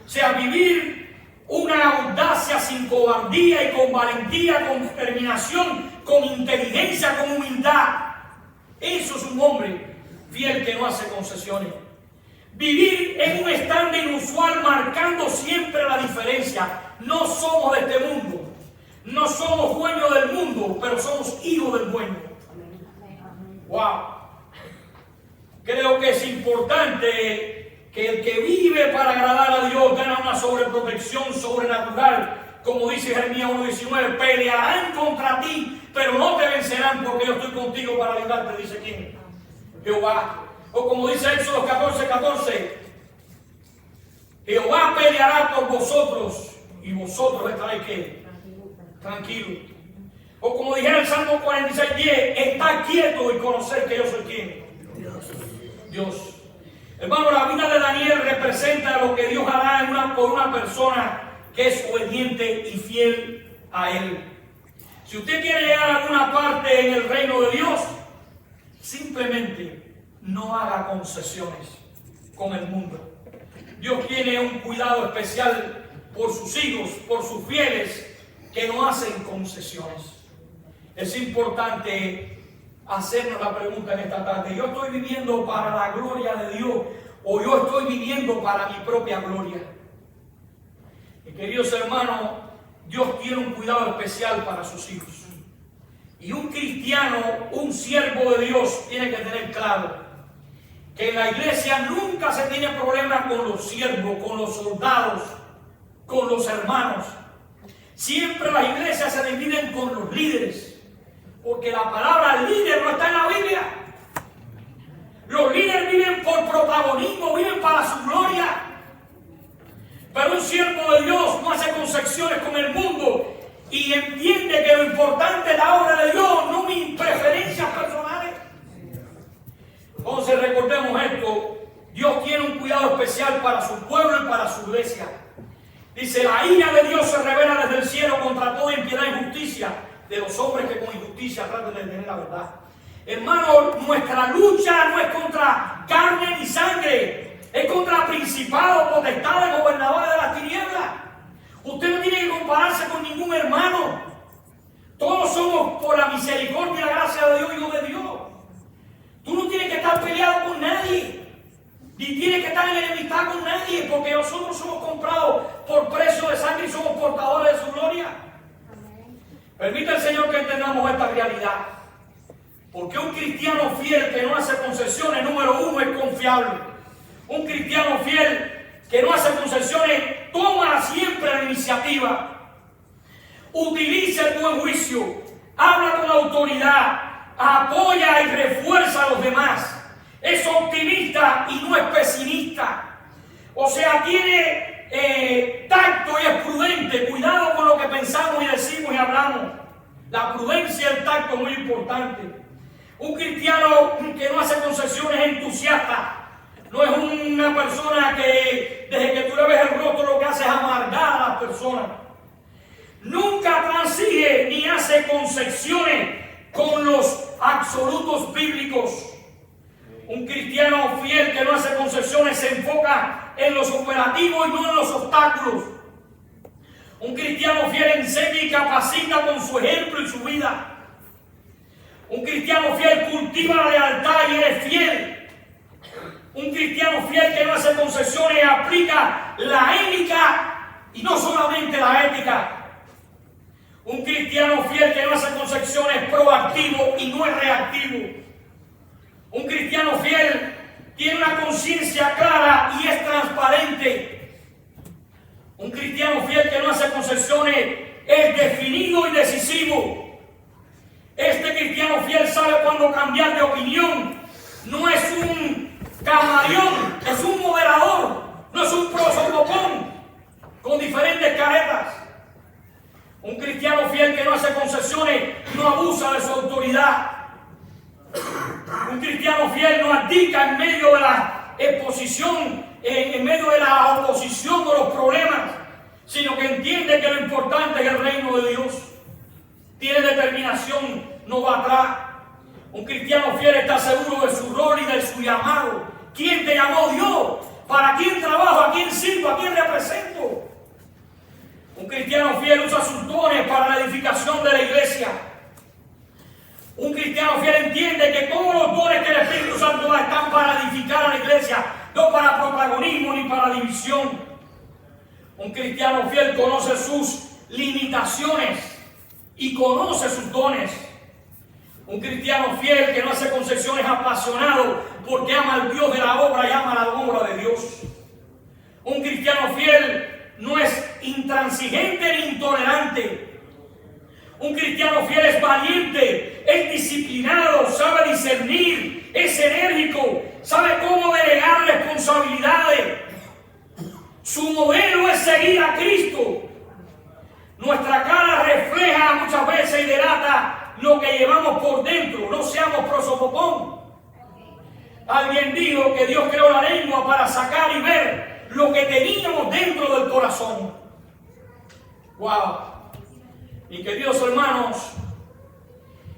O sea, vivir una audacia sin cobardía y con valentía, con determinación, con inteligencia, con humildad. Eso es un hombre fiel que no hace concesiones. Vivir en un estándar inusual, marcando siempre la diferencia. No somos de este mundo. No somos dueños del mundo, pero somos hijos del dueño. Wow. Creo que es importante que el que vive para agradar a Dios gana una sobreprotección sobrenatural. Como dice Jeremías 1:19, pelearán contra ti, pero no te vencerán porque yo estoy contigo para librarte, dice quién. Jehová. O como dice Éxodo 14:14, Jehová peleará por vosotros y vosotros estaréis ¿qué? Tranquilos. O como dijera el Salmo 46:10, está quieto y conocer que yo soy quién. Dios. Hermano, la vida de Daniel representa lo que Dios hará por una persona que es obediente y fiel a Él. Si usted quiere llegar a alguna parte en el reino de Dios, simplemente no haga concesiones con el mundo. Dios tiene un cuidado especial por sus hijos, por sus fieles, que no hacen concesiones. Es importante hacernos la pregunta en esta tarde: ¿yo estoy viviendo para la gloria de Dios o yo estoy viviendo para mi propia gloria? Y queridos hermanos, Dios tiene un cuidado especial para sus hijos. Y un cristiano, un siervo de Dios, tiene que tener claro que en la iglesia nunca se tiene problema con los siervos, con los soldados, con los hermanos. Siempre las iglesias se dividen con los líderes, porque la palabra líder no está en la Biblia. Los líderes viven por protagonismo, viven para su gloria. Pero un siervo de Dios no hace concesiones con el mundo y entiende que lo importante es la obra de Dios, no mis preferencias personales. Entonces recordemos esto: Dios tiene un cuidado especial para su pueblo y para su iglesia. Dice, la ira de Dios se revela desde el cielo contra toda impiedad e injusticia de los hombres que con injusticia tratan de detener la verdad. Hermano, nuestra lucha no es contra carne ni sangre, es contra principados, potestades, gobernadores de las tinieblas. Usted no tiene que compararse con ningún hermano. Todos somos, por la misericordia y la gracia de Dios, hijos de Dios. Tú no tienes que estar peleado con nadie, ni tienes que estar en enemistad con nadie, porque nosotros somos comprados por precio de sangre y somos portadores de su gloria. Permite el Señor que entendamos esta realidad, porque un cristiano fiel que no hace concesiones, número uno, es confiable. Un cristiano fiel que no hace concesiones toma siempre la iniciativa, utiliza el buen juicio, habla con autoridad, apoya y refuerza a los demás. Es optimista y no es pesimista. O sea, tiene tacto y es prudente. Cuidado con lo que pensamos y decimos y hablamos. La prudencia y el tacto es muy importante. Un cristiano que no hace concesiones es entusiasta. No es una persona que desde que tú le ves el rostro lo que hace es amargar a las personas. Nunca transige ni hace concesiones con los absolutos bíblicos. Un cristiano fiel que no hace concesiones se enfoca en los operativos y no en los obstáculos. Un cristiano fiel enseña y capacita con su ejemplo y su vida. Un cristiano fiel cultiva la lealtad y es fiel. Un cristiano fiel que no hace concesiones aplica la ética y no solamente la ética. Un cristiano fiel que no hace concesiones es proactivo y no es reactivo. Un cristiano fiel tiene una conciencia clara y es transparente. Un cristiano fiel que no hace concesiones es definido y decisivo. Este cristiano fiel sabe cuándo cambiar de opinión. No es un camaleón, es un moderador, no es un prosopopón con diferentes caretas. Un cristiano fiel que no hace concesiones, no abusa de su autoridad. Un cristiano fiel no abdica en medio de la exposición, en medio de la oposición de los problemas, sino que entiende que lo importante es el reino de Dios. Tiene determinación, no va atrás. Un cristiano fiel está seguro de su rol y de su llamado. ¿Quién te llamó? Dios. ¿Para quién trabajo? ¿A quién sirvo? ¿A quién represento? Un cristiano fiel usa sus dones para la edificación de la iglesia. Un cristiano fiel entiende que todos los dones que el Espíritu Santo da están para edificar a la iglesia, no para protagonismo ni para división. Un cristiano fiel conoce sus limitaciones y conoce sus dones. Un cristiano fiel que no hace concesiones apasionado porque ama al Dios de la obra y ama la obra de Dios. Un cristiano fiel no es intransigente ni intolerante. Un cristiano fiel es valiente, es disciplinado, sabe discernir, es enérgico, sabe cómo delegar responsabilidades. Su modelo es seguir a Cristo. Nuestra cara refleja muchas veces y delata lo que llevamos por dentro. No seamos prosopopón. Alguien dijo que Dios creó la lengua para sacar y ver lo que teníamos dentro del corazón. ¡Wow! Y queridos hermanos,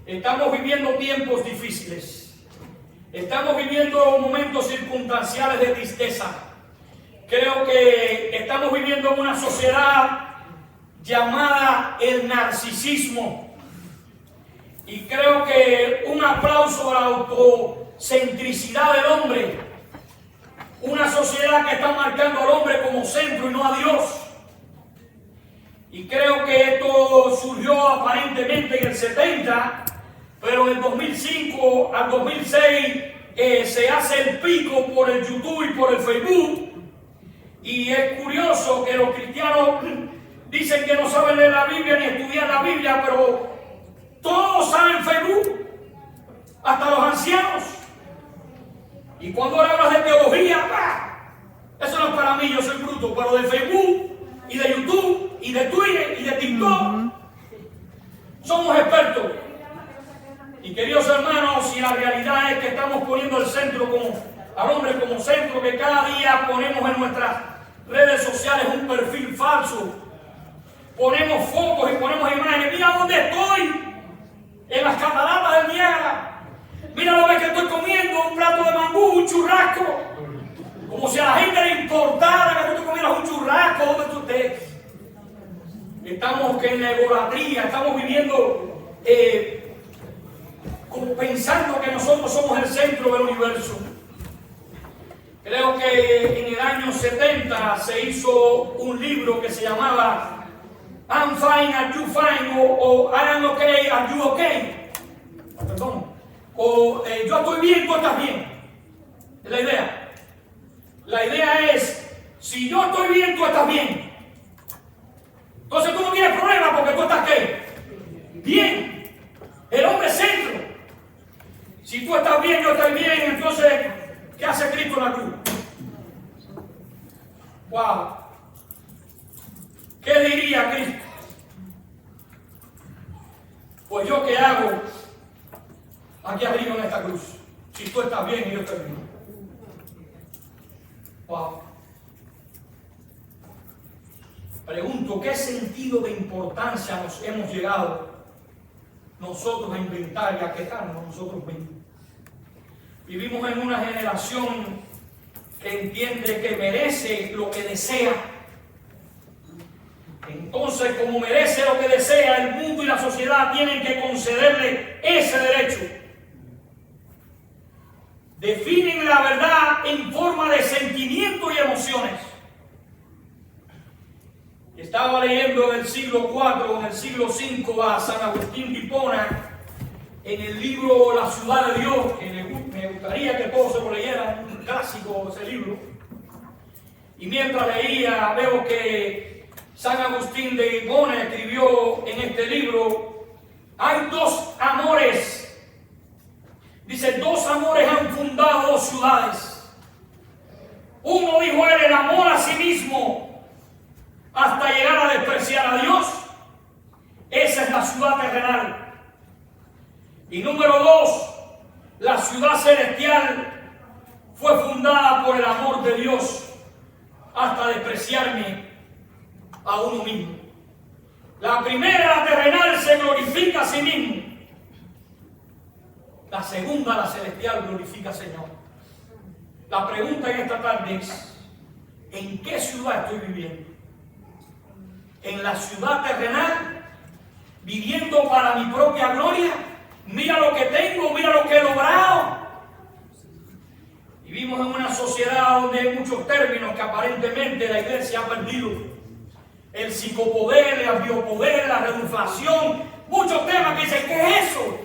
estamos viviendo tiempos difíciles. Estamos viviendo momentos circunstanciales de tristeza. Creo que estamos viviendo en una sociedad llamada el narcisismo. Y creo que un aplauso a la autocentricidad del hombre. Una sociedad que está marcando al hombre como centro y no a Dios. Y creo que esto surgió aparentemente en el 70, pero en el 2005 al 2006 se hace el pico por el YouTube y por el Facebook. Y es curioso que los cristianos dicen que no saben leer la Biblia ni estudiar la Biblia, pero todos saben Facebook, hasta los ancianos. Y cuando hablas de teología, eso no es para mí, yo soy bruto, pero de Facebook y de YouTube y de Twitter y de TikTok somos expertos. Y queridos hermanos, si la realidad es que estamos poniendo el centro al hombre como centro, que cada día ponemos en nuestras redes sociales un perfil falso, ponemos fotos y ponemos imágenes. Mira dónde estoy, en las cataratas del Niágara. Mira lo que estoy comiendo, un plato de mangú, un churrasco. Como si a la gente le importara que tú te comieras un churrasco, ¿dónde tú estés? Estamos en la idolatría, estamos viviendo como pensando que nosotros somos el centro del universo. Creo que en el año 70 se hizo un libro que se llamaba I'm fine, are you fine? O I am okay, are you okay? Perdón. O yo estoy bien, tú estás bien. Es la idea. La idea es, si yo estoy bien, tú estás bien. Entonces tú no tienes problema porque tú estás ¿qué? Bien. El hombre es centro. Si tú estás bien, yo estoy bien, entonces, ¿qué hace Cristo en la cruz? ¡Wow! ¿Qué diría Cristo? Pues yo qué hago aquí arriba en esta cruz, si tú estás bien y yo estoy bien. ¡Wow! Pregunto, ¿qué sentido de importancia nos hemos llegado nosotros a inventar y a quejarnos nosotros mismos? Vivimos en una generación que entiende que merece lo que desea. Entonces, como merece lo que desea, el mundo y la sociedad tienen que concederle ese derecho. Definen la verdad en forma de sentimientos y emociones. Estaba leyendo en el siglo IV o en el siglo V a San Agustín de Hipona en el libro La ciudad de Dios, que me gustaría que todos se lo leyeran, un clásico ese libro. Y mientras leía veo que San Agustín de Hipona escribió en este libro Hay dos amores. Dice, dos amores han fundado dos ciudades. Uno, dijo él, el amor a sí mismo hasta llegar a despreciar a Dios. Esa es la ciudad terrenal. Y número dos, la ciudad celestial fue fundada por el amor de Dios hasta despreciarme a uno mismo. La primera, la terrenal, se glorifica a sí mismo. La segunda, la celestial, glorifica al Señor. La pregunta en esta tarde es, ¿en qué ciudad estoy viviendo? ¿En la ciudad terrenal, viviendo para mi propia gloria? Mira lo que tengo, mira lo que he logrado. Vivimos en una sociedad donde hay muchos términos que aparentemente la iglesia ha perdido. El psicopoder, el biopoder, la redundación, muchos temas que dicen, ¿qué es eso?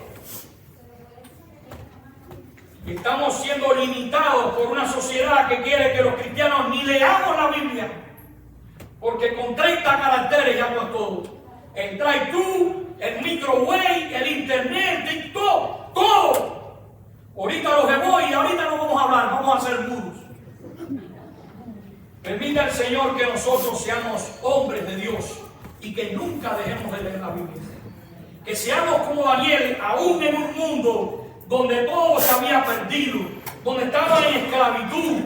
Y estamos siendo limitados por una sociedad que quiere que los cristianos ni leamos la Biblia, porque con 30 caracteres ya no es todo. El drive-thru, el microwave, el internet, TikTok, todo. Ahorita los emoji y ahorita no vamos a hablar, vamos a hacer mudos. Permita al Señor que nosotros seamos hombres de Dios y que nunca dejemos de leer la Biblia. Que seamos como Daniel, aún en un mundo donde todo se había perdido, donde estaba en esclavitud,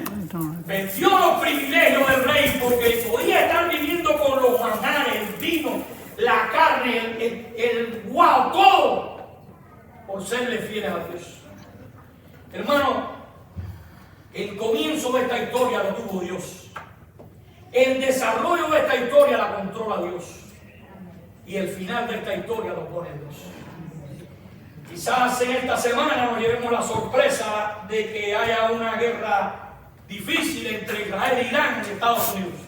venció los privilegios del rey porque podía estar viviendo con los manjares, el vino, la carne, el wow, todo, por serle fieles a Dios. Hermano, el comienzo de esta historia lo tuvo Dios. El desarrollo de esta historia la controla Dios. Y el final de esta historia lo pone Dios. Quizás en esta semana nos llevemos la sorpresa de que haya una guerra difícil entre Israel e Irán en Estados Unidos.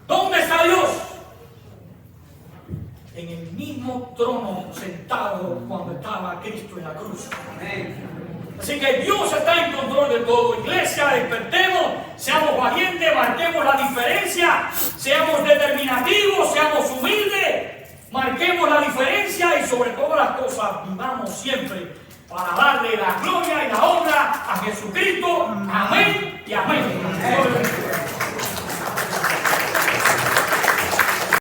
¿Dónde está Dios? En el mismo trono sentado cuando estaba Cristo en la cruz. Así que Dios está en control de todo. Iglesia, despertemos, seamos valientes, marquemos la diferencia, seamos determinativos, seamos humildes, marquemos la diferencia y sobre todas las cosas vivamos siempre para darle la gloria y la honra a Jesucristo. Amén y amén.